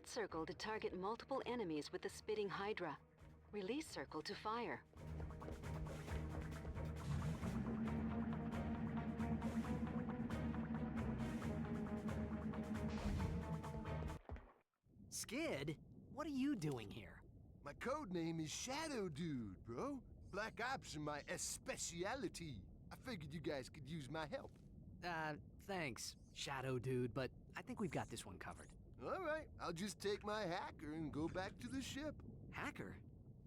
Hold circle to target multiple enemies with the spitting Hydra. Release circle to fire. Skid? What are you doing here? My code name is Shadow Dude, bro. Black ops are my especiality. I figured you guys could use my help. Thanks, Shadow Dude, but I think we've got this one covered. All right, I'll just take my hacker and go back to the ship. Hacker?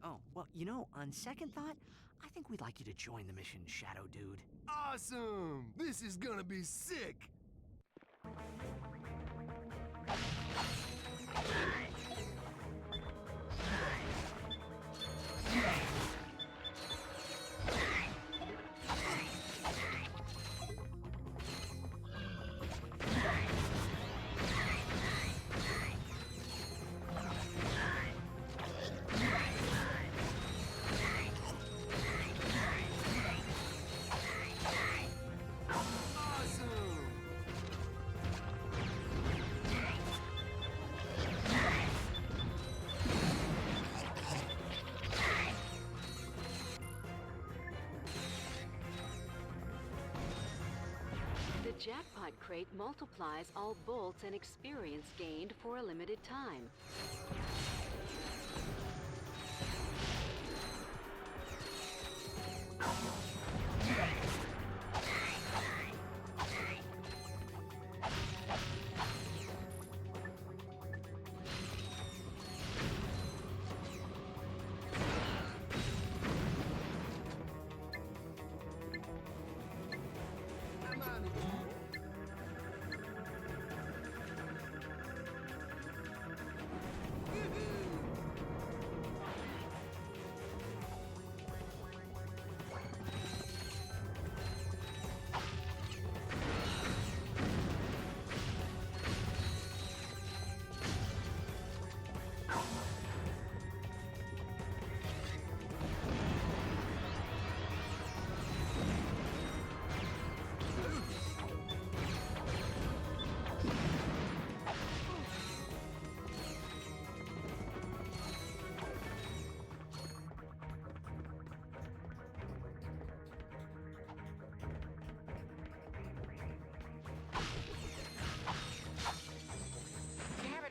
Oh, well, you know, on second thought, I think we'd like you to join the mission, Shadow Dude. Awesome! This is gonna be sick! The jackpot crate multiplies all bolts and experience gained for a limited time.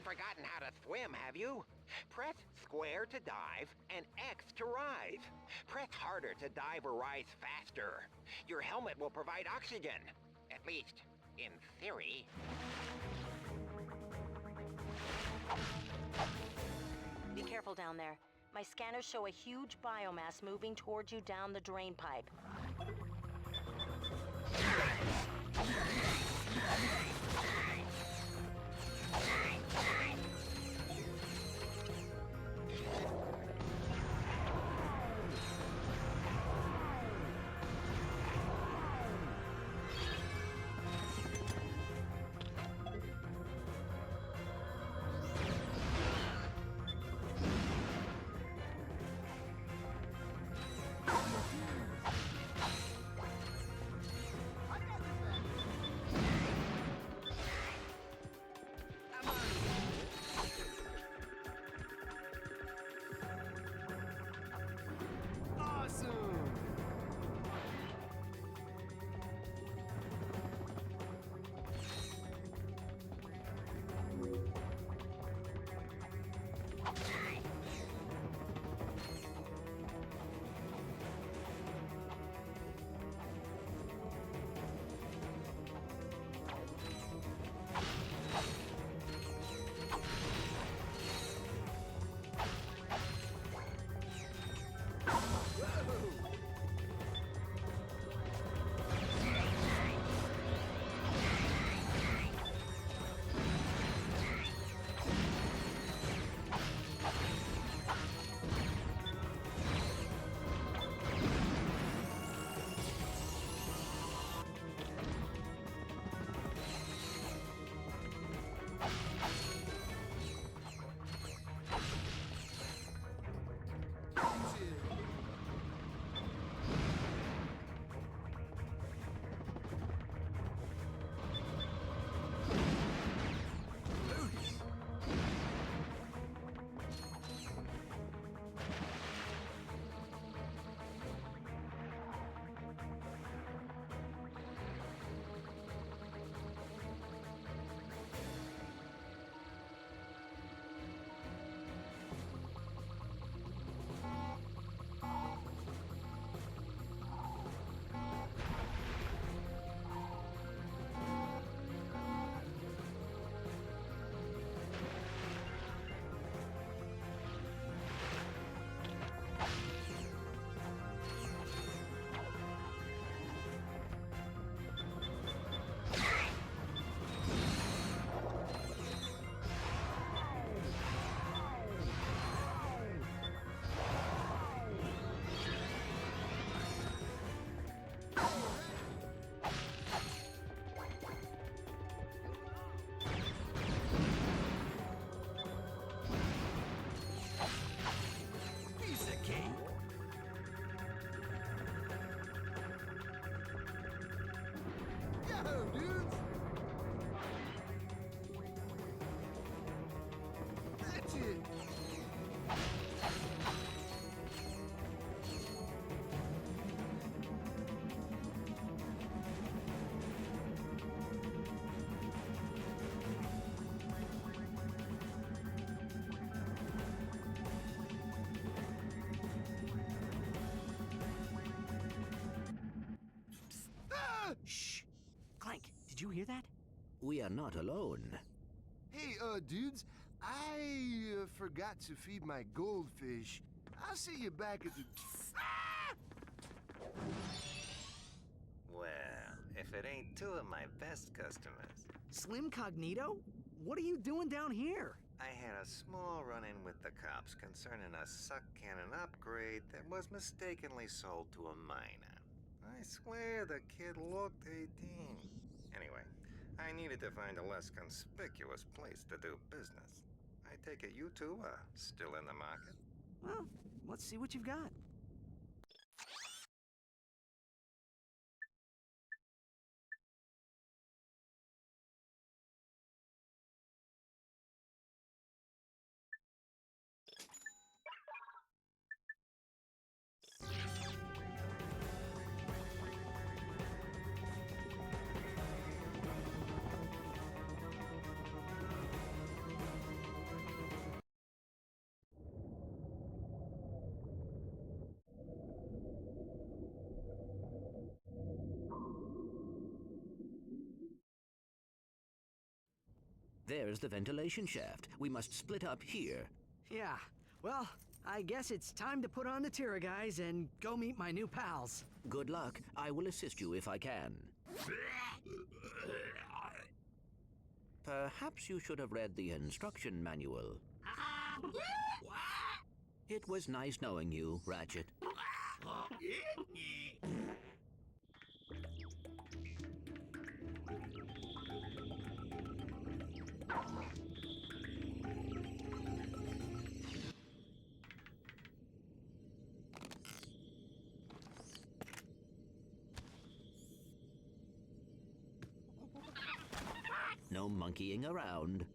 Forgotten how to swim, have you? Press square to dive and X to rise. Press harder to dive or rise faster. Your helmet will provide oxygen. At least, in theory. Be careful down there. My scanners show a huge biomass moving towards you down the drain pipe. you hear that? We are not alone. Hey, dudes, I forgot to feed my goldfish. I'll see you back at the... Ah! Well, if it ain't two of my best customers. Slim Cognito? What are you doing down here? I had a small run-in with the cops concerning a suck cannon upgrade that was mistakenly sold to a minor. I swear the kid looked 18. Anyway, I needed to find a less conspicuous place to do business. I take it you two are still in the market? Well, let's see what you've got. There's the ventilation shaft. We must split up here. Yeah, well, I guess it's time to put on the Tira guys and go meet my new pals. Good luck. I will assist you if I can. Perhaps you should have read the instruction manual. It was nice knowing you, Ratchet. No monkeying around.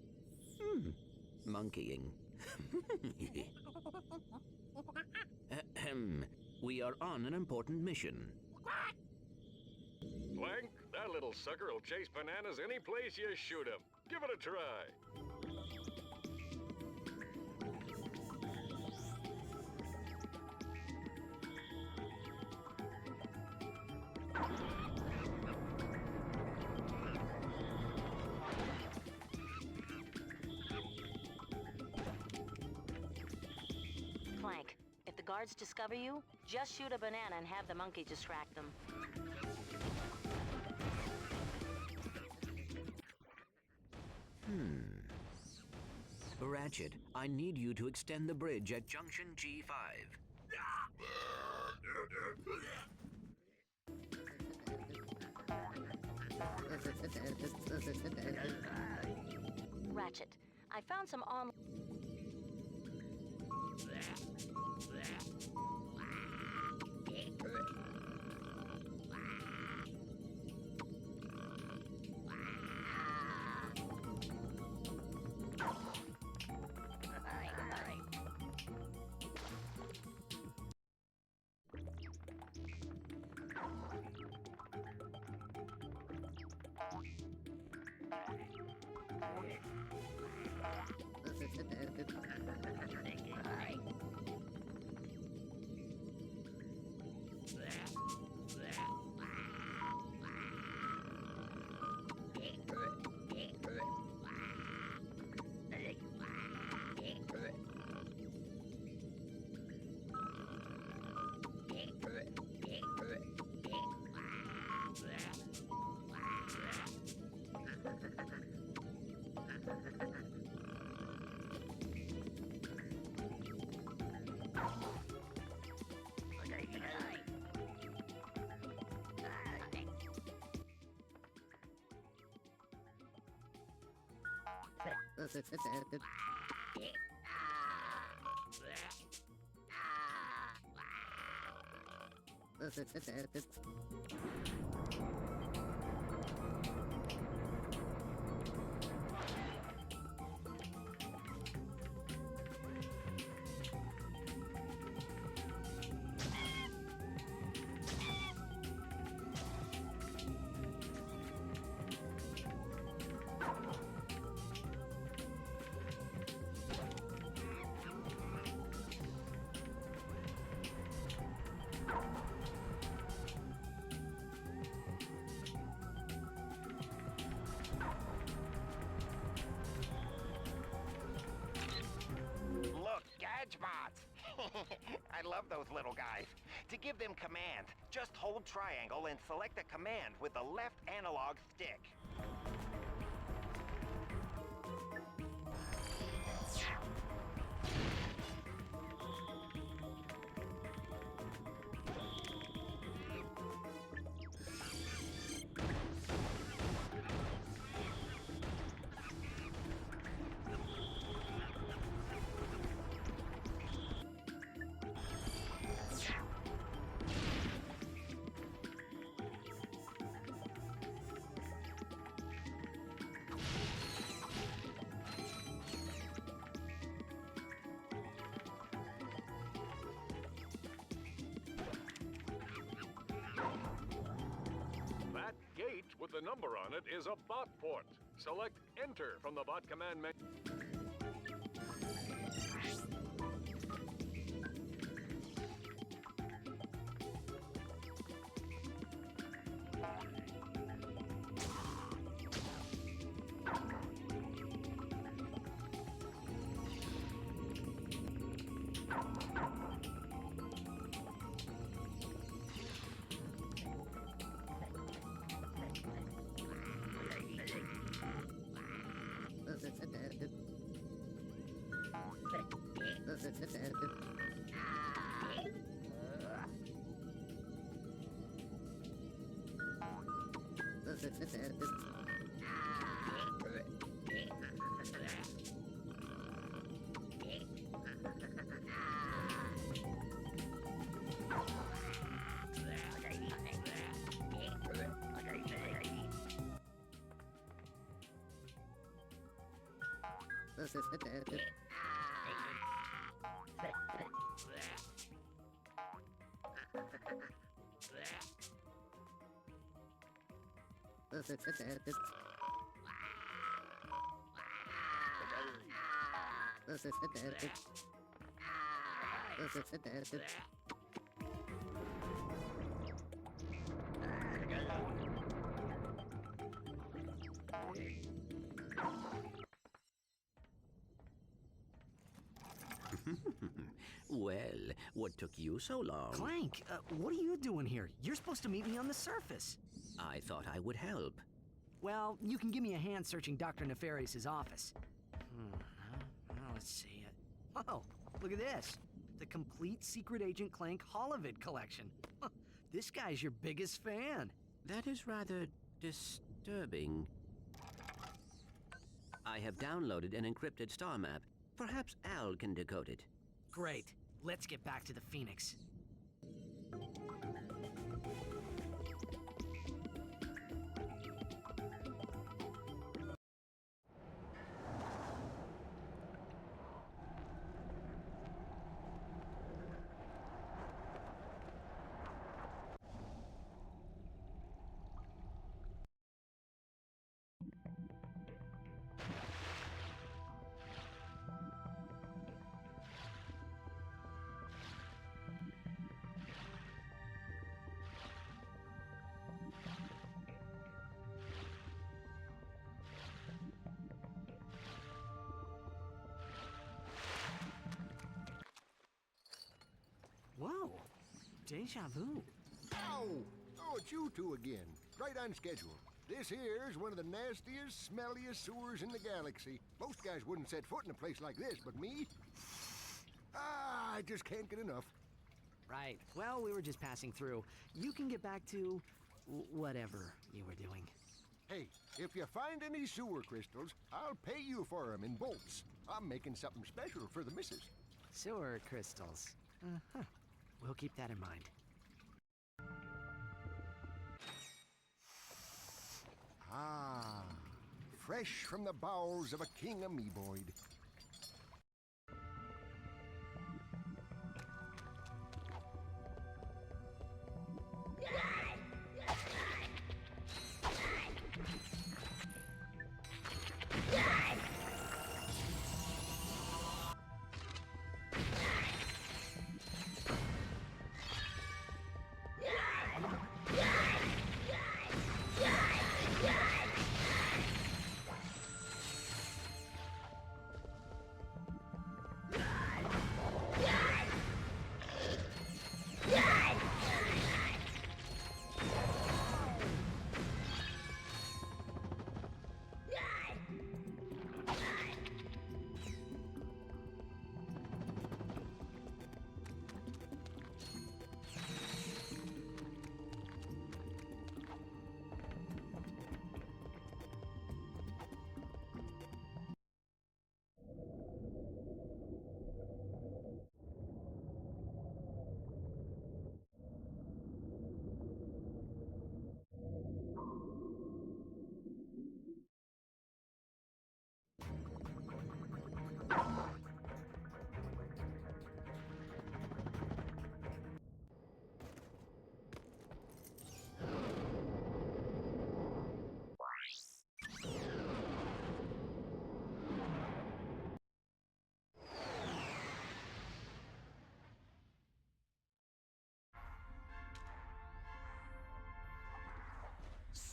Monkeying. Ahem. We are on an important mission. Clank, that little sucker will chase bananas any place you shoot him. Give it a try. Clank, if the guards discover you, just shoot a banana and have the monkey distract them. Ratchet, I need you to extend the bridge at Junction G5. Ratchet, I found some online... I love those little guys. To give them commands, just hold triangle and select a command with the left analog stick. That gate with the number on it is a bot port. Select Enter from the bot command menu. Well, what took you so long? Clank, what are you doing here? You're supposed to meet me on the surface. I thought I would help. Well, you can give me a hand searching Dr. Nefarious's office. Let's see it. Whoa, look at this. The complete Secret Agent Clank Holovid collection. This guy's your biggest fan. That is rather disturbing. I have downloaded an encrypted star map. Perhaps Al can decode it. Great. Let's get back to the Phoenix. Whoa, deja vu. Ow! Oh, it's you two again. Right on schedule. This here is one of the nastiest, smelliest sewers in the galaxy. Most guys wouldn't set foot in a place like this, but me? I just can't get enough. Right. Well, we were just passing through. You can get back to whatever you were doing. Hey, if you find any sewer crystals, I'll pay you for them in bolts. I'm making something special for the missus. Sewer crystals. Uh-huh. We'll keep that in mind. Ah, fresh from the bowels of a king amoeboid.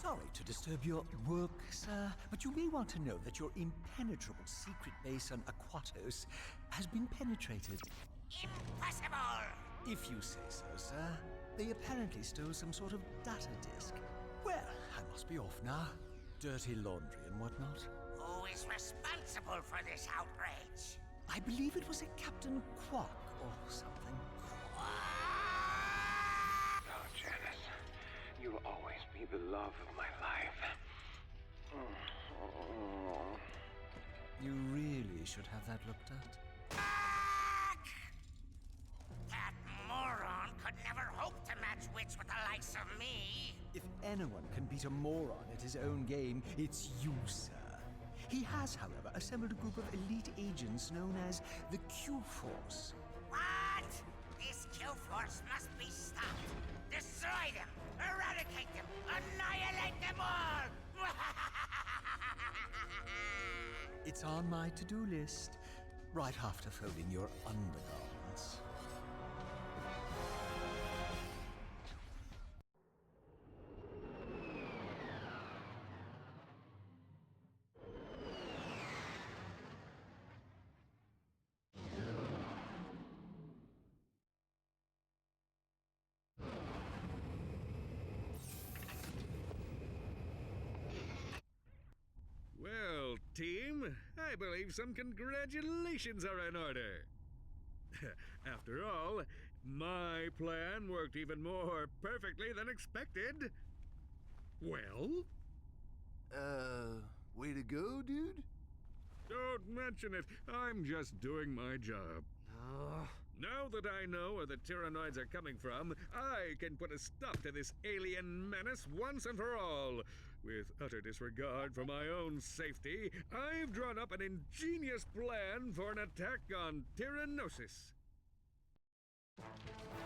Sorry to disturb your work, sir, but you may want to know that your impenetrable secret base on Aquatos has been penetrated. Impossible! If you say so, sir. They apparently stole some sort of data disk. Well, I must be off now. Dirty laundry and whatnot. Who is responsible for this outrage? I believe it was a Captain Quark or something. Oh, Janice, you'll always be the love of my life. You really should have that looked at. That moron could never hope to match wits with the likes of me. If anyone can beat a moron at his own game, it's you, sir. He has, however, assembled a group of elite agents known as the Q-Force. What? This Q-Force must be stopped. Destroy them! Eradicate them! Annihilate them all! It's on my to-do list, right after folding your undergarments. Well, team, I believe some congratulations are in order. After all, my plan worked even more perfectly than expected. Well? Way to go, dude? Don't mention it. I'm just doing my job. Now that I know where the Tyrannoids are coming from, I can put a stop to this alien menace once and for all. With utter disregard for my own safety, I've drawn up an ingenious plan for an attack on Tyrannosis.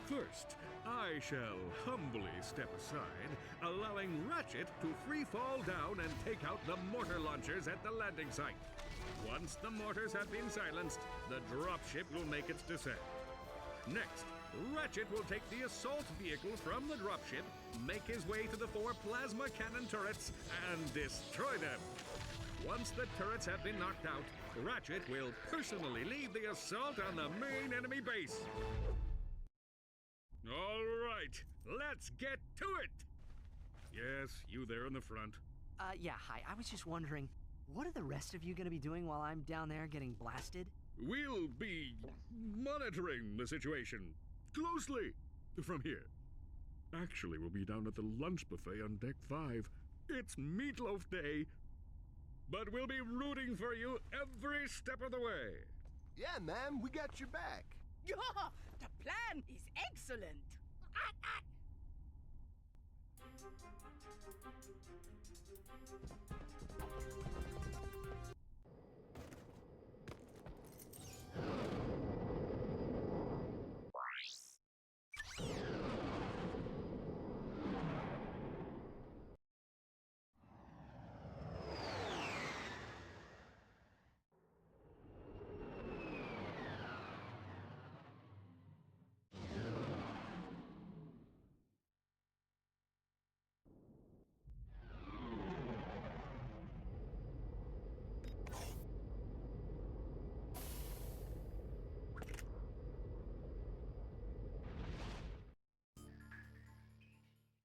First, I shall humbly step aside, allowing Ratchet to free fall down and take out the mortar launchers at the landing site. Once the mortars have been silenced, the dropship will make its descent. Next, Ratchet will take the assault vehicle from the dropship, make his way to the 4 plasma cannon turrets, and destroy them. Once the turrets have been knocked out, Ratchet will personally lead the assault on the main enemy base. All right, let's get to it! Yes, you there in the front. Yeah, hi. I was just wondering, what are the rest of you gonna be doing while I'm down there getting blasted? We'll be monitoring the situation closely from here. Actually, we'll be down at the lunch buffet on Deck 5. It's Meatloaf Day. But we'll be rooting for you every step of the way. Yeah, ma'am, we got your back. Yeah, the plan is excellent.